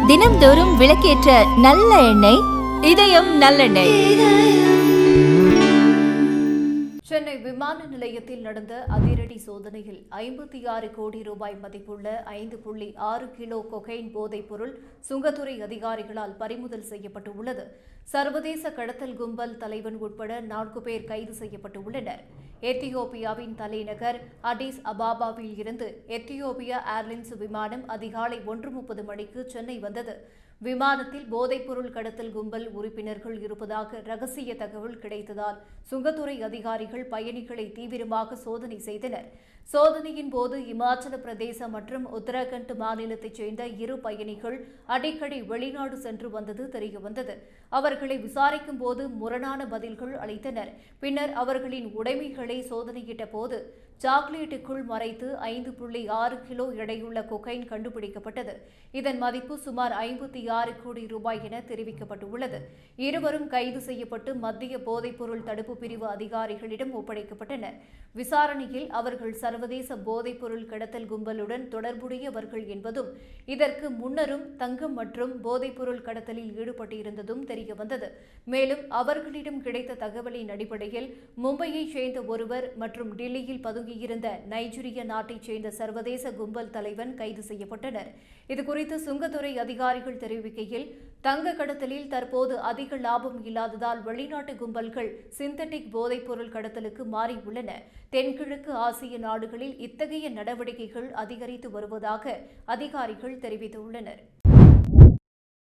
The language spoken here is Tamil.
தினம்தோறும் விளக்கேற்ற நல்ல எண்ணெய் இதயம் நல்லெண்ணெய். சென்னை விமான நிலையத்தில் நடந்த அதிரடி சோதனையில் 56 கோடி ரூபாய் மதிப்புள்ள 5.6 கிலோ கொகைன் போதைப் பொருள் சுங்கத்துறை அதிகாரிகளால் பறிமுதல் செய்யப்பட்டுள்ளது. சர்வதேச கடத்தல் கும்பல் தலைவன் உட்பட 4 பேர் கைது செய்யப்பட்டுள்ளனர். எத்தியோப்பியாவின் தலைநகர் அடிஸ் அபாபாவில் இருந்து எத்தியோப்பியா ஏர்லைன்ஸ் விமானம் அதிகாலை 1:30 மணிக்கு சென்னை வந்தது. விமானத்தில் போதைப்பொருள் கடத்தல் கும்பல் உறுப்பினர்கள் இருப்பதாக ரகசிய தகவல் கிடைத்ததால் சுங்கத்துறை அதிகாரிகள் பயணிகளை தீவிரமாக சோதனை செய்தனர். சோதனையின் போது இமாச்சல பிரதேசம் மற்றும் உத்தரகண்ட் மாநிலத்தைச் சேர்ந்த 2 பயணிகள் அடிக்கடி வெளிநாடு சென்று வந்தது தெரியவந்தது. அவர்களை விசாரிக்கும் போது முரணான பதில்கள் அளித்தனர். பின்னர் அவர்களின் உடைமைகளை சோதனையிட்ட போது சாக்லேட்டுக்குள் மறைத்து 5.6 கிலோ எடையுள்ள கொகைன் கண்டுபிடிக்கப்பட்டது. இதன் மதிப்பு சுமார் 56 கோடி ரூபாய் என தெரிவிக்கப்பட்டுள்ளது. இருவரும் கைது செய்யப்பட்டு மத்திய போதைப்பொருள் தடுப்பு பிரிவு அதிகாரிகளிடம் ஒப்படைக்கப்பட்டனர். விசாரணையில் அவர்கள் சர்வதேச போதைப்பொருள் கடத்தல் கும்பலுடன் தொடர்புடையவர்கள் என்பதும் இதற்கு முன்னரும் தங்கம் மற்றும் போதைப்பொருள் கடத்தலில் ஈடுபட்டிருந்ததும் தெரியவந்தது. மேலும் அவர்களிடம் கிடைத்த தகவலின் அடிப்படையில் மும்பையைச் சேர்ந்த ஒருவர் மற்றும் டில்லியில் பதுங்கியிருந்த நைஜீரிய நாட்டைச் சேர்ந்த சர்வதேச கும்பல் தலைவன் கைது செய்யப்பட்டனர். இதுகுறித்து சுங்கத்துறை அதிகாரிகள் தெரிவிக்கையில், தங்க கடத்தலில் தற்போது அதிக லாபம் இல்லாததால் வெளிநாட்டு கும்பல்கள் சிந்தட்டிக் போதைப்பொருள் கடத்தலுக்கு மாறியுள்ளன. தென்கிழக்கு ஆசிய நாடுகளில் இத்தகைய நடவடிக்கைகள் அதிகரித்து வருவதாக அதிகாரிகள் தெரிவித்துள்ளனர்.